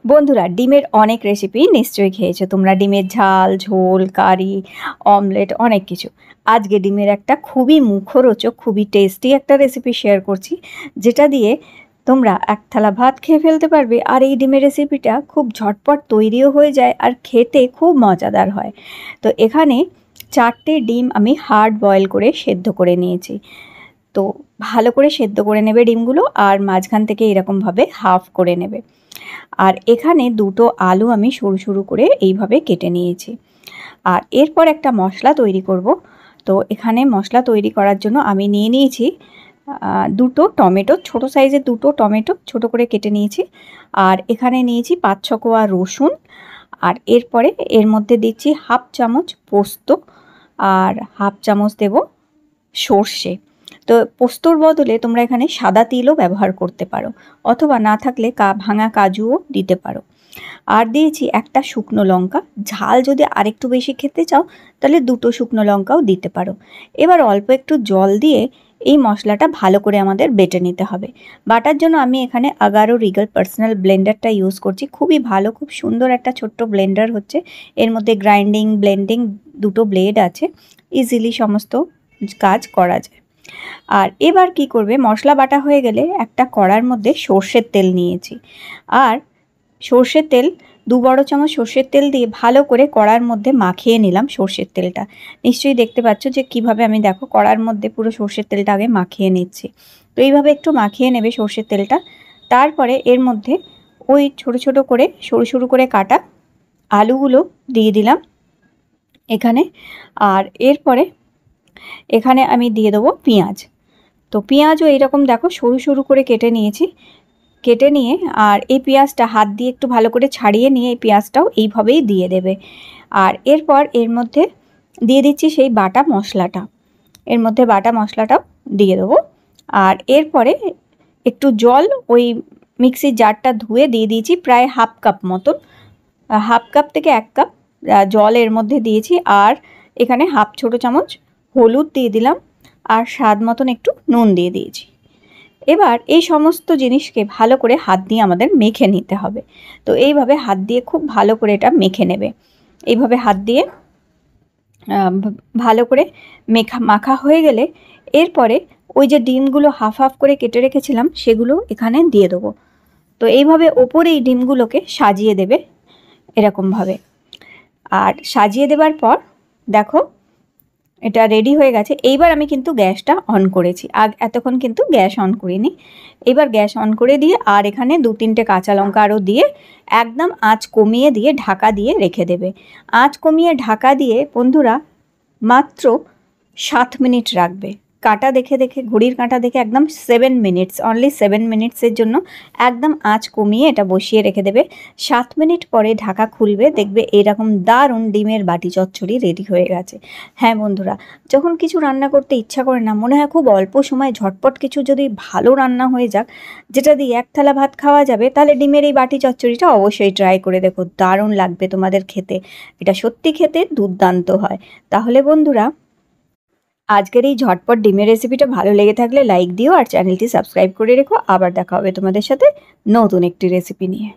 বন্ধুরা, ডিমের অনেক রেসিপি নিশ্চয়ই খেয়েছো তোমরা। ডিমের ঝাল, ঝোল, কারি, অমলেট, অনেক কিছু। আজকে ডিমের একটা খুবই মুখরোচক, খুবই টেস্টি একটা রেসিপি শেয়ার করছি, যেটা দিয়ে তোমরা এক থালা ভাত খেয়ে ফেলতে পারবে। আর এই ডিমের রেসিপিটা খুব ঝটপট তৈরিও হয়ে যায় আর খেতে খুব মজাদার হয়। তো এখানে 4টে ডিম আমি হার্ড বয়েল করে সেদ্ধ করে নিয়েছি। তো ভালো করে সেদ্ধ করে নেবে ডিমগুলো, আর মাঝখান থেকে এরকমভাবে হাফ করে নেবে। আর এখানে 2টো আলু আমি সরু সরু করে এইভাবে কেটে নিয়েছি। আর এরপর একটা মশলা তৈরি করব। তো এখানে মশলা তৈরি করার জন্য আমি নিয়ে নিয়েছি 2টো টমেটো, ছোটো সাইজের 2টো টমেটো ছোটো করে কেটে নিয়েছি। আর এখানে নিয়েছি 5-6 কোয়া রসুন। আর এরপরে এর মধ্যে দিচ্ছি হাফ চামচ পোস্ত, আর হাফ চামচ দেব সর্ষে। তো পোস্তর বদলে তোমরা এখানে সাদা তিলও ব্যবহার করতে পারো, অথবা না থাকলে ভাঙা কাজুও দিতে পারো। আর দিয়েছি একটা শুকনো লঙ্কা। ঝাল যদি আরেকটু বেশি খেতে চাও তাহলে 2টো শুকনো লঙ্কাও দিতে পারো। এবার অল্প একটু জল দিয়ে এই মশলাটা ভালো করে আমাদের বেটে নিতে হবে। বাটার জন্য আমি এখানে আগারো রিগাল পার্সোনাল ব্লেন্ডারটা ইউজ করছি। খুবই ভালো, খুব সুন্দর একটা ছোট্ট ব্লেন্ডার হচ্ছে। এর মধ্যে গ্রাইন্ডিং, ব্লেন্ডিং 2টো ব্লেড আছে, ইজিলি সমস্ত কাজ করা যায়। আর এবার কি করবে, মশলা বাটা হয়ে গেলে একটা কড়ার মধ্যে সর্ষের তেল নিয়েছি। আর সর্ষের তেল 2 বড় চামচ সর্ষের তেল দিয়ে ভালো করে কড়ার মধ্যে মাখিয়ে নিলাম সর্ষের তেলটা। নিশ্চয়ই দেখতে পাচ্ছ যে কিভাবে আমি দেখো কড়ার মধ্যে পুরো সর্ষের তেলটা আগে মাখিয়ে নিচ্ছি। তো এইভাবে একটু মাখিয়ে নেবে সর্ষের তেলটা। তারপরে এর মধ্যে ওই ছোট ছোট করে সরু সরু করে কাটা আলুগুলো দিয়ে দিলাম এখানে। আর এরপরে এখানে আমি দিয়ে দেবো পেঁয়াজ। তো পেঁয়াজও এইরকম দেখো সরু সরু করে কেটে নিয়েছি। কেটে নিয়ে আর এই পেঁয়াজটা হাত দিয়ে একটু ভালো করে ছাড়িয়ে নিয়ে এই পেঁয়াজটাও এইভাবেই দিয়ে দেবে। আর এরপর এর মধ্যে দিয়ে দিচ্ছি সেই বাটা মশলাটা, এর মধ্যে বাটা মশলাটাও দিয়ে দেবো। আর এরপরে একটু জল ওই মিক্সির জারটা ধুয়ে দিয়ে দিয়েছি, প্রায় হাফ কাপ মতন, হাফ কাপ থেকে 1 কাপ জল এর মধ্যে দিয়েছি। আর এখানে হাফ ছোটো চামচ হলুদ দিয়ে দিলাম, আর স্বাদ মতন একটু নুন দিয়ে দিয়েছি। এবার এই সমস্ত জিনিসকে ভালো করে হাত দিয়ে আমাদের মেখে নিতে হবে। তো এইভাবে হাত দিয়ে খুব ভালো করে এটা মেখে নেবে। এইভাবে হাত দিয়ে ভালো করে মাখা হয়ে গেলে এরপরে ওই যে ডিমগুলো হাফ হাফ করে কেটে রেখেছিলাম সেগুলো এখানে দিয়ে দেবো। তো এইভাবে ওপরে এই ডিমগুলোকে সাজিয়ে দেবে এরকমভাবে। আর সাজিয়ে দেবার পর দেখো এটা রেডি হয়ে গেছে। এইবার আমি কিন্তু গ্যাসটা অন করেছি, এতক্ষণ কিন্তু গ্যাস অন করিনি। এবার গ্যাস অন করে দিয়ে আর এখানে 2-3টে কাঁচা লঙ্কা আরও দিয়ে একদম আঁচ কমিয়ে দিয়ে ঢাকা দিয়ে রেখে দেবে। আঁচ কমিয়ে ঢাকা দিয়ে বন্ধুরা মাত্র 7 মিনিট রাখবে। কাঁটা দেখে দেখে, ঘড়ির কাঁটা দেখে একদম 7 মিনিটস, অনলি 7 মিনিটসের জন্য একদম আঁচ কমিয়ে এটা বসিয়ে রেখে দেবে। 7 মিনিট পরে ঢাকা খুলবে, দেখবে এরকম দারুণ ডিমের বাটি চচ্চড়ি রেডি হয়ে গেছে। হ্যাঁ বন্ধুরা, যখন কিছু রান্না করতে ইচ্ছা করে না, মনে হয় খুব অল্প সময় ঝটপট কিছু যদি ভালো রান্না হয়ে যাক, যেটা দিয়ে এক থালা ভাত খাওয়া যাবে, তাহলে ডিমের এই বাটি চচ্চড়িটা অবশ্যই ট্রাই করে দেখো, দারুণ লাগবে তোমাদের খেতে। এটা সত্যি খেতে দুর্দান্ত হয়। তাহলে বন্ধুরা, আজকের এই ঝটপট ডিমের রেসিপিটা ভালো লেগে থাকলে লাইক দিও, আর চ্যানেলটি সাবস্ক্রাইব করে রেখো। আবার দেখা হবে তোমাদের সাথে নতুন একটি রেসিপি নিয়ে।